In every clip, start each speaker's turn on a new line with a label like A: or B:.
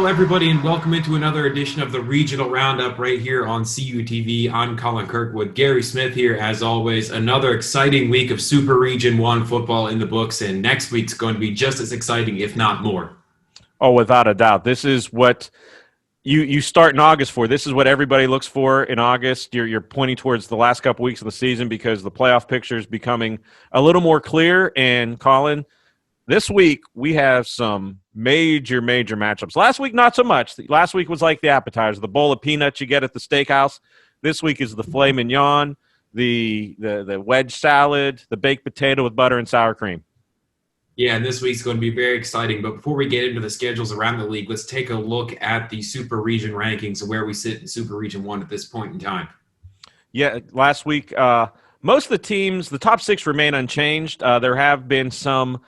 A: everybody, and welcome into another edition of the Regional Roundup right here on CUTV. I'm Colin Kirkwood. Gary Smith here, as always. Another exciting week of Super Region 1 football in the books, and next week's going to be just as exciting, if not more.
B: Oh, without a doubt. This is what you start in August for. This is what everybody looks for in August. You're pointing towards the last couple weeks of the season because the playoff picture is becoming a little more clear. And, Colin, this week we have some major matchups. Last week, not so much. Last week was like the appetizer, the bowl of peanuts you get at the steakhouse. This week is the filet mignon, the wedge salad, the baked potato with butter and sour cream.
A: Yeah, and this week's going to be very exciting. But before we get into the schedules around the league, let's take a look at the Super Region rankings and where we sit in Super Region 1 at this point in time.
B: Yeah, last week, most of the teams, the top six remain unchanged. There have been some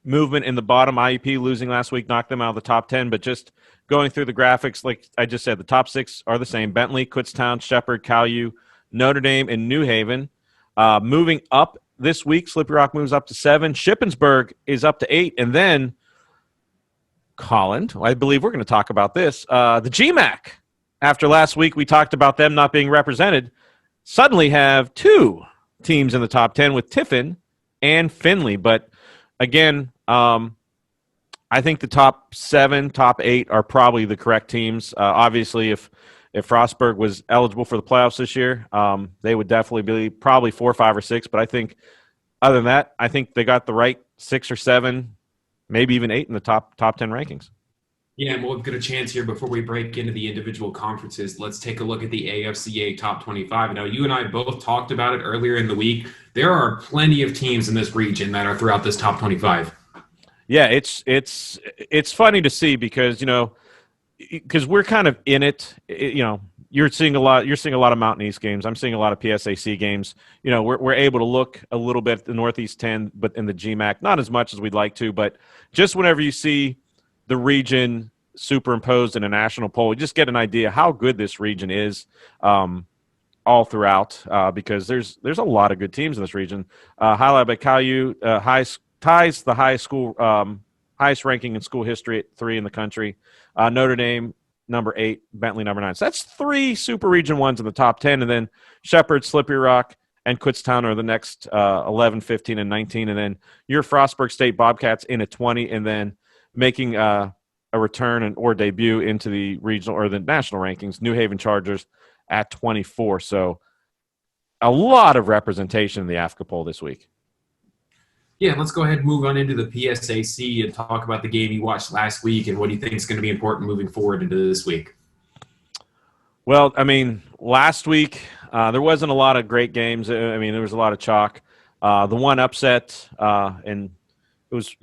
B: movement in the bottom. IUP losing last week knocked them out of the top 10, but just going through the graphics, like I just said, the top six are the same. Bentley, Kutztown, Shepherd, Caillou, Notre Dame, and New Haven. Moving up this week, Slippery Rock moves up to 7. Shippensburg is up to 8. And then, Colin, I believe we're going to talk about this. The GMAC, after last week we talked about them not being represented, suddenly have 2 teams in the top 10 with Tiffin and Findlay. But, again, I think the top 7, top 8 are probably the correct teams. Obviously, if Frostburg was eligible for the playoffs this year, they would definitely be probably 4, 5, or 6. But I think other than that, I think they got the right 6 or 7, maybe even 8 in the top 10 rankings.
A: Yeah, and we'll get a chance here before we break into the individual conferences. Let's take a look at the AFCA top 25. Now, you and I both talked about it earlier in the week. There are plenty of teams in this region that are throughout this top 25.
B: Yeah, it's funny to see because we're kind of in it. You're seeing a lot of Mountain East games. I'm seeing a lot of PSAC games. We're able to look a little bit at the Northeast 10, but in the GMAC, not as much as we'd like to. But just whenever you see the region superimposed in a national poll, you just get an idea how good this region is all throughout because there's a lot of good teams in this region. Highlighted by Caillou, ties the highest ranking in school history at 3 in the country. Notre Dame, number 8, Bentley, number 9. So that's 3 Super Region 1s in the top 10. And then Shepherd, Slippery Rock, and Kutztown are the next 11, 15, and 19. And then your Frostburg State Bobcats in at 20, and then making a return or debut into the regional or the national rankings, New Haven Chargers at 24. So a lot of representation in the Afca poll this week.
A: Yeah, let's go ahead and move on into the PSAC and talk about the game you watched last week and what do you think is going to be important moving forward into this week.
B: Well, I mean, last week there wasn't a lot of great games. There was a lot of chalk. The one upset, and it was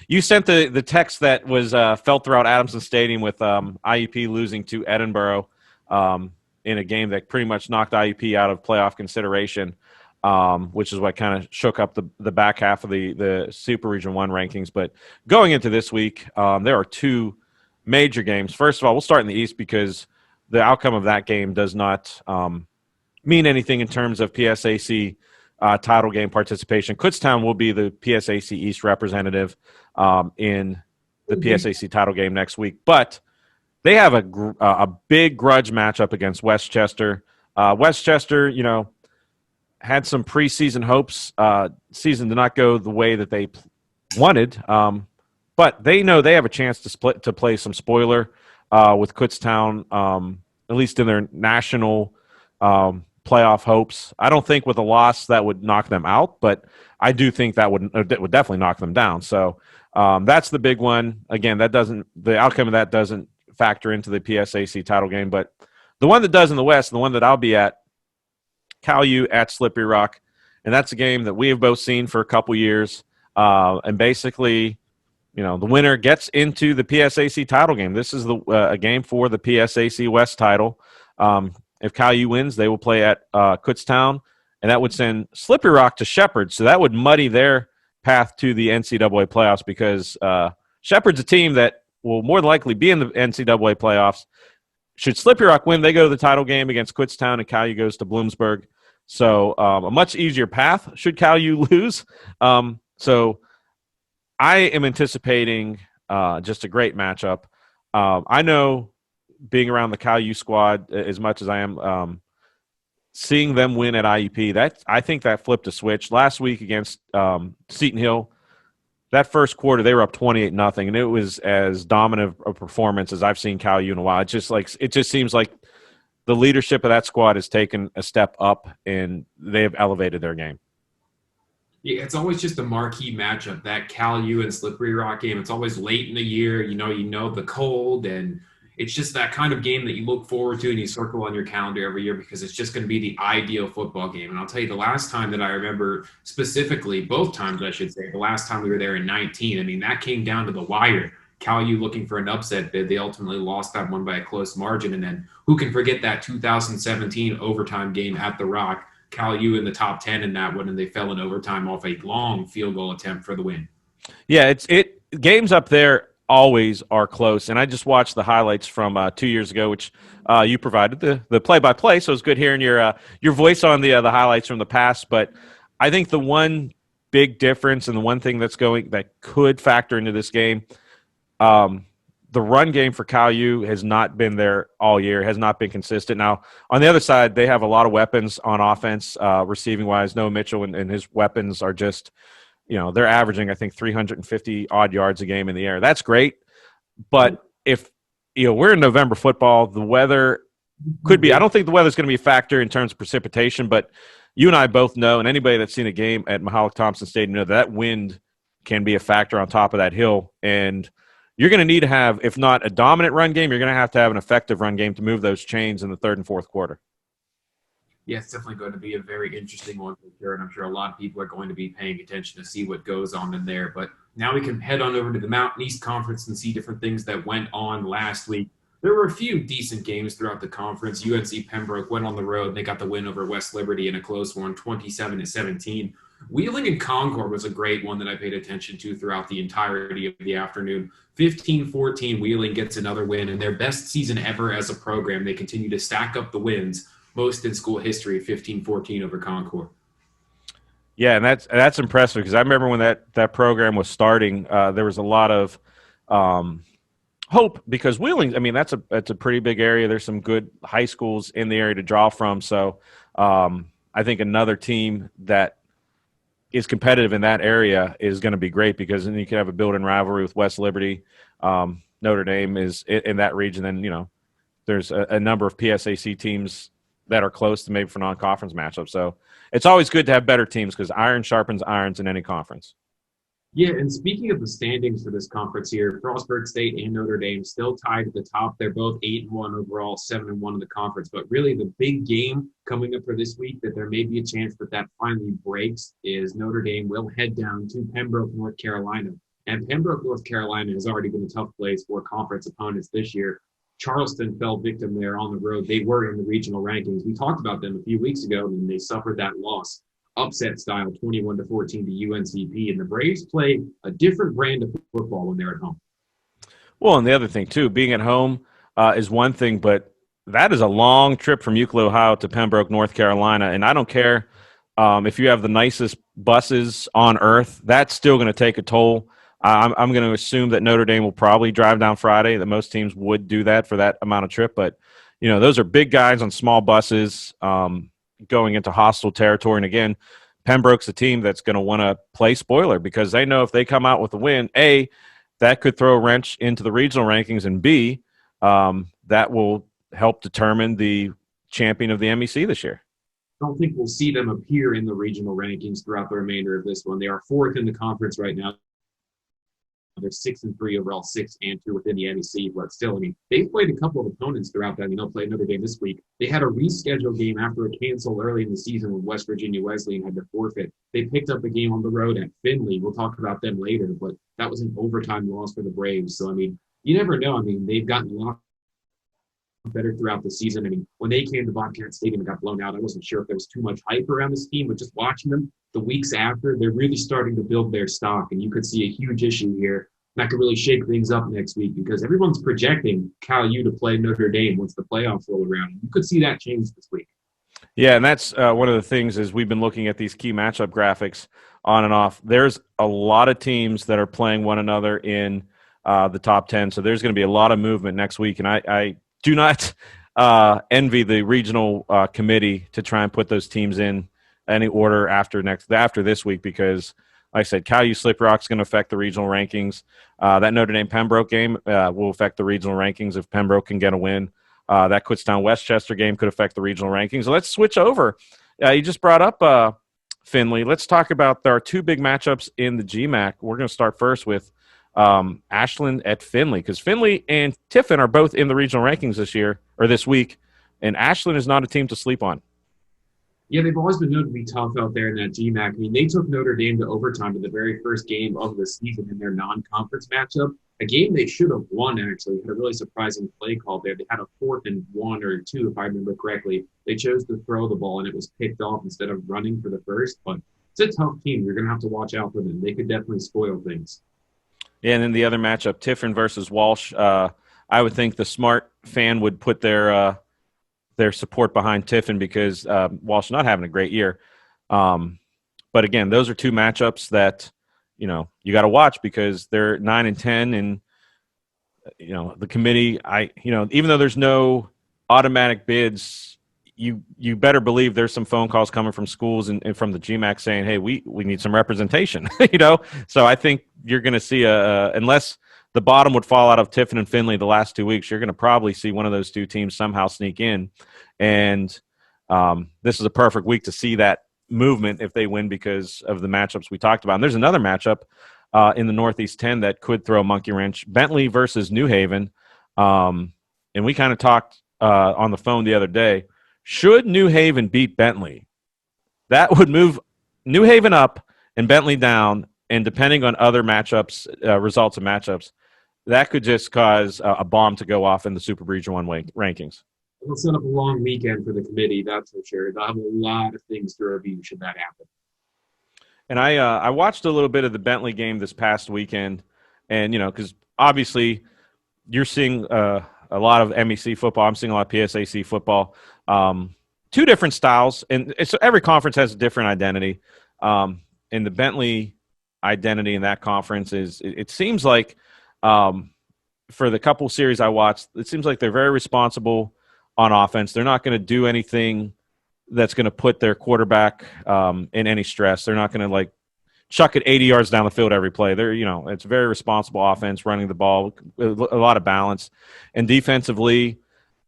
B: you sent the text that was felt throughout Adamson Stadium with IUP losing to Edinburgh in a game that pretty much knocked IUP out of playoff consideration. Which is what kind of shook up the back half of the Super Region 1 rankings. But going into this week, there are 2 major games. First of all, we'll start in the East because the outcome of that game does not mean anything in terms of PSAC title game participation. Kutztown will be the PSAC East representative in the PSAC title game next week. But they have a big grudge matchup against Westchester. Westchester, had some preseason hopes. Season did not go the way that they wanted, but they know they have a chance to play some spoiler with Kutztown, at least in their national playoff hopes. I don't think with a loss that would knock them out, but I do think that would definitely knock them down. So that's the big one. Again, the outcome of that doesn't factor into the PSAC title game, but the one that does in the West, the one that I'll be at, Caillou at Slippery Rock, and that's a game that we have both seen for a couple years. And basically, the winner gets into the PSAC title game. This is a game for the PSAC West title. If Caillou wins, they will play at Kutztown, and that would send Slippery Rock to Shepherd. So that would muddy their path to the NCAA playoffs because Shepherd's a team that will more than likely be in the NCAA playoffs. Should Slippery Rock win, they go to the title game against Kutztown, and Caillou goes to Bloomsburg. So a much easier path should Caillou lose. So I am anticipating just a great matchup. I know being around the Cal U squad as much as I am, seeing them win at IUP, I think that flipped a switch. Last week against Seton Hill, that first quarter they were up 28-0, and it was as dominant a performance as I've seen Cal U in a while. It just seems like the leadership of that squad has taken a step up, and they have elevated their game.
A: Yeah, it's always just a marquee matchup, that Cal U and Slippery Rock game. It's always late in the year, the cold, and it's just that kind of game that you look forward to and you circle on your calendar every year because it's just going to be the ideal football game. And I'll tell you, the last time that I remember specifically, both times I should say, the last time we were there in 19, I mean, that came down to the wire. Cal U looking for an upset bid. They ultimately lost that one by a close margin. And then who can forget that 2017 overtime game at the Rock? Cal U in the top 10 in that one, and they fell in overtime off a long field goal attempt for the win.
B: Yeah, games up there always are close, and I just watched the highlights from 2 years ago, which you provided the play-by-play, so it's good hearing your voice on the highlights from the past. But I think the one big difference and the one thing that could factor into this game, the run game for Cal U has not been there all year, has not been consistent. Now, on the other side, they have a lot of weapons on offense, receiving-wise. Noah Mitchell and his weapons are just, they're averaging, I think, 350-odd yards a game in the air. That's great. But if, we're in November football, the weather could be – I don't think the weather's going to be a factor in terms of precipitation, but you and I both know, and anybody that's seen a game at Mahalik-Thompson Stadium know that wind can be a factor on top of that hill. And – you're going to need to have, if not a dominant run game, you're going to have an effective run game to move those chains in the third and fourth quarter.
A: Yeah, it's definitely going to be a very interesting one for sure, and I'm sure a lot of people are going to be paying attention to see what goes on in there. But now we can head on over to the Mountain East Conference and see different things that went on last week. There were a few decent games throughout the conference. UNC Pembroke went on the road, and they got the win over West Liberty in a close one, 27-17. Wheeling and Concord was a great one that I paid attention to throughout the entirety of the afternoon. 15-14, Wheeling gets another win, and their best season ever as a program. They continue to stack up the wins, most in school history, 15-14 over Concord.
B: Yeah, and that's impressive because I remember when that program was starting, there was a lot of hope because Wheeling, I mean, that's a pretty big area. There's some good high schools in the area to draw from. So I think another team that is competitive in that area is going to be great because then you can have a built-in rivalry with West Liberty. Notre Dame is in that region. Then, there's a number of PSAC teams that are close to maybe for non-conference matchups. So it's always good to have better teams because iron sharpens irons in any conference.
A: Yeah, and speaking of the standings for this conference here, Frostburg State and Notre Dame still tied at the top. They're both 8-1 overall, 7-1 in the conference. But really the big game coming up for this week that there may be a chance that finally breaks is Notre Dame will head down to Pembroke, North Carolina. And Pembroke, North Carolina has already been a tough place for conference opponents this year. Charleston fell victim there on the road. They were in the regional rankings. We talked about them a few weeks ago, and they suffered that loss. Upset style, 21-14 to UNCP. And the Braves play a different brand of football when they're at home.
B: Well, and the other thing, too, being at home is one thing, but that is a long trip from Euclid, Ohio to Pembroke, North Carolina. And I don't care if you have the nicest buses on earth, that's still going to take a toll. I'm going to assume that Notre Dame will probably drive down Friday, that most teams would do that for that amount of trip. But, those are big guys on small buses going into hostile territory. And again, Pembroke's a team that's going to want to play spoiler because they know if they come out with a win, A, that could throw a wrench into the regional rankings, and B, that will help determine the champion of the MEC this year.
A: I don't think we'll see them appear in the regional rankings throughout the remainder of this one. They are fourth in the conference right now. They're 6-3 overall, 6-2 within the MEC, but still, they've played a couple of opponents throughout that. They'll play Notre Dame this week. They had a rescheduled game after a cancel early in the season when West Virginia Wesleyan had to forfeit. They picked up a game on the road at Findlay. We'll talk about them later, but that was an overtime loss for the Braves. So, you never know. They've gotten a lot better throughout the season. When they came to Bobcat Stadium and got blown out, I wasn't sure if there was too much hype around this team, but just watching them the weeks after, they're really starting to build their stock, and you could see a huge issue here that could really shake things up next week because everyone's projecting Cal U to play Notre Dame once the playoffs roll around. You could see that change this week.
B: Yeah, and that's one of the things is we've been looking at these key matchup graphics on and off. There's a lot of teams that are playing one another in the top 10. So there's going to be a lot of movement next week, and I do not envy the regional committee to try and put those teams in any order after this week, because like I said, Cal U Slippery Rock is going to affect the regional rankings. That Notre Dame Pembroke game will affect the regional rankings if Pembroke can get a win. That Kutztown Westchester game could affect the regional rankings. Let's switch over. You just brought up Findlay. Let's talk about our two big matchups in the GMAC. We're going to start first with Ashland at Findlay, because Findlay and Tiffin are both in the regional rankings this week, and Ashland is not a team to sleep on.
A: Yeah, they've always been known to be tough out there in that GMAC. I mean, they took Notre Dame to overtime in the very first game of the season in their non-conference matchup. A game they should have won, actually. Had a really surprising play call there. They had a 4th and 1 or 2, if I remember correctly. They chose to throw the ball, and it was picked off instead of running for the first. But it's a tough team. You're going to have to watch out for them. They could definitely spoil things.
B: Yeah, and then the other matchup, Tiffin versus Walsh. I would think the smart fan would put their support behind Tiffin, because Walsh not having a great year. But again, those are two matchups that you got to watch, because they're 9 and 10, and the committee. Even though there's no automatic bids, you better believe there's some phone calls coming from schools and from the GMAC saying, hey, we need some representation. So I think you're going to see unless the bottom would fall out of Tiffin and Findlay the last 2 weeks, you're going to probably see one of those two teams somehow sneak in. And this is a perfect week to see that movement if they win, because of the matchups we talked about. And there's another matchup in the Northeast 10 that could throw a monkey wrench. Bentley versus New Haven. And we kind of talked on the phone the other day. Should New Haven beat Bentley, that would move New Haven up and Bentley down. And depending on other matchups, results of matchups, that could just cause a bomb to go off in the Super Region 1 rankings.
A: It'll set up a long weekend for the committee, that's for sure. They'll have a lot of things to review should that happen.
B: And I watched a little bit of the Bentley game this past weekend, and because obviously you're seeing a lot of MEC football. I'm seeing a lot of PSAC football. Two different styles, and so every conference has a different identity. And the Bentley identity in that conference is, it seems like for the couple series I watched, it seems like they're very responsible on offense. They're not going to do anything that's going to put their quarterback in any stress. They're not going to chuck it 80 yards down the field every play. They're, it's very responsible offense, running the ball, a lot of balance. And defensively,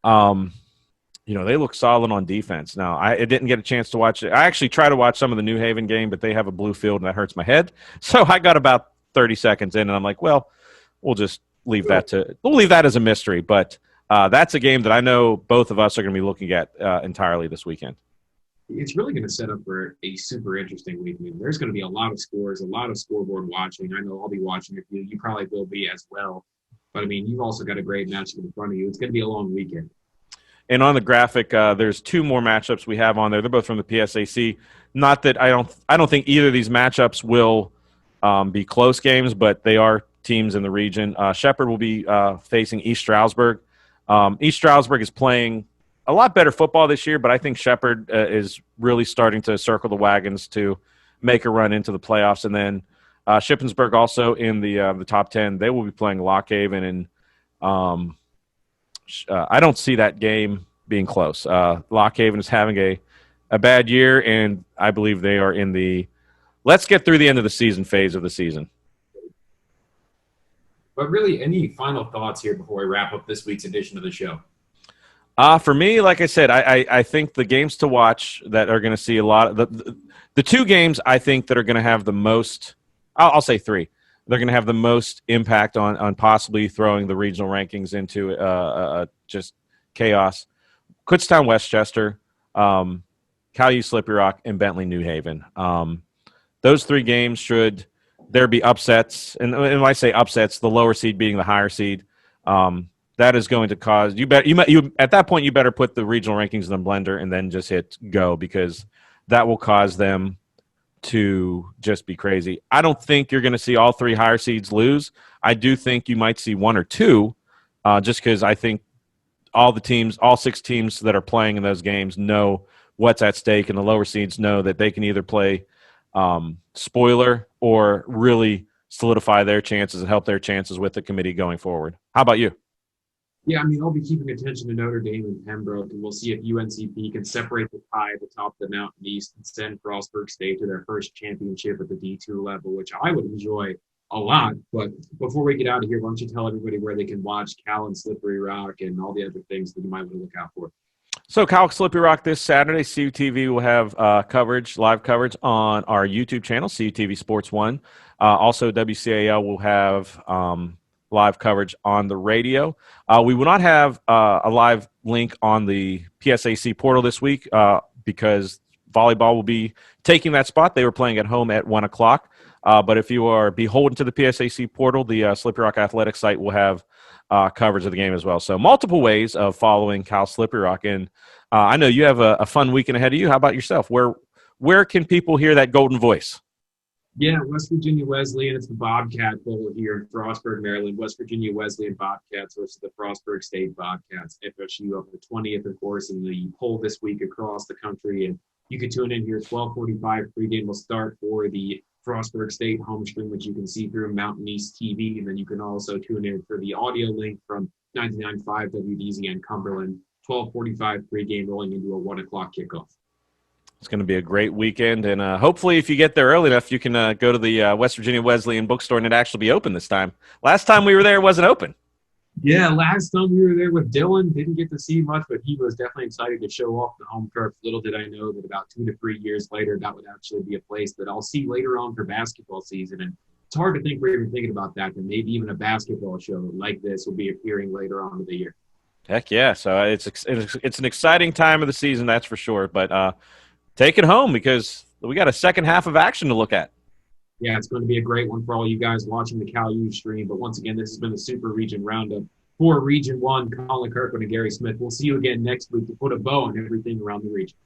B: they look solid on defense. Now, I didn't get a chance to watch it. I actually tried to watch some of the New Haven game, but they have a blue field, and that hurts my head. So I got about 30 seconds in, and I'm like, well, we'll just leave that as a mystery. But that's a game that I know both of us are going to be looking at entirely this weekend.
A: It's really going to set up for a super interesting week. I mean, there's going to be a lot of scores, a lot of scoreboard watching. I know I'll be watching it. You probably will be as well. But, I mean, you've also got a great matchup in front of you. It's going to be a long weekend.
B: And on the graphic, there's two more matchups we have on there. They're both from the PSAC. Not that I don't think either of these matchups will be close games, but they are teams in the region. Shepherd will be facing East Stroudsburg. East Stroudsburg is playing a lot better football this year, but I think Shepherd is really starting to circle the wagons to make a run into the playoffs. And then Shippensburg also in the top 10. They will be playing Lock Haven, and I don't see that game being close. Lock Haven is having a bad year, and I believe they are in the let's get through the end of the season phase of the season.
A: But really, any final thoughts here before we wrap up this week's edition of the show?
B: For me, like I said, I think the games to watch that are going to see a lot of the two games I think that are going to have the most, I'll say three. They're going to have the most impact on possibly throwing the regional rankings into just chaos. Kutztown Westchester, Cal U Slippery Rock, and Bentley New Haven. Those three games, should there be upsets, and when I say upsets, the lower seed being the higher seed, that is going to cause you at that point you better put the regional rankings in the blender and then just hit go, because that will cause them to just be crazy. I don't think you're going to see all three higher seeds lose. I do think you might see one or two, just because I think all six teams that are playing in those games know what's at stake, and the lower seeds know that they can either play spoiler or really solidify their chances and help their chances with the committee going forward. How about you?
A: Yeah, I mean, I'll be keeping attention to Notre Dame and Pembroke, and we'll see if UNCP can separate the tie at the top of the Mountain East and send Frostburg State to their first championship at the D2 level, which I would enjoy a lot. But before we get out of here, why don't you tell everybody where they can watch Cal and Slippery Rock and all the other things that you might want to look out for?
B: So Cal Slippery Rock this Saturday, CUTV will have live coverage on our YouTube channel, CUTV Sports 1. Also, WCAL will have live coverage on the radio. We will not have a live link on the PSAC portal this week because volleyball will be taking that spot. They were playing at home at 1 o'clock. But if you are beholden to the PSAC portal, the Slippery Rock Athletics site will have coverage of the game as well. So multiple ways of following Cal Slippery Rock. And I know you have a fun weekend ahead of you. How about yourself? Where can people hear that golden voice?
A: Yeah, West Virginia Wesleyan. It's the Bobcat Bowl here in Frostburg, Maryland. West Virginia Wesleyan Bobcats versus the Frostburg State Bobcats. FSU up the 20th, of course, in the poll this week across the country. And you can tune in here. 12:45 pregame will start for the Frostburg State home stream, which you can see through Mountain East TV. And then you can also tune in for the audio link from 99.5 WDZN Cumberland. 12:45 pregame rolling into a 1 o'clock kickoff.
B: It's going to be a great weekend, and hopefully if you get there early enough, you can go to the West Virginia Wesleyan bookstore and it actually be open this time. Last time we were there, it wasn't open.
A: Yeah, last time we were there with Dylan, didn't get to see much, but he was definitely excited to show off the home turf. Little did I know that about 2 to 3 years later, that would actually be a place that I'll see later on for basketball season. And it's hard to think we're even thinking about that maybe even a basketball show like this will be appearing later on in the year.
B: Heck yeah. So it's an exciting time of the season, that's for sure. But take it home because we got a second half of action to look at.
A: Yeah, it's going to be a great one for all you guys watching the Cal U stream. But once again, this has been the Super Region Roundup for Region 1. Colin Kirkwood and Gary Smith. We'll see you again next week to put a bow on everything around the region.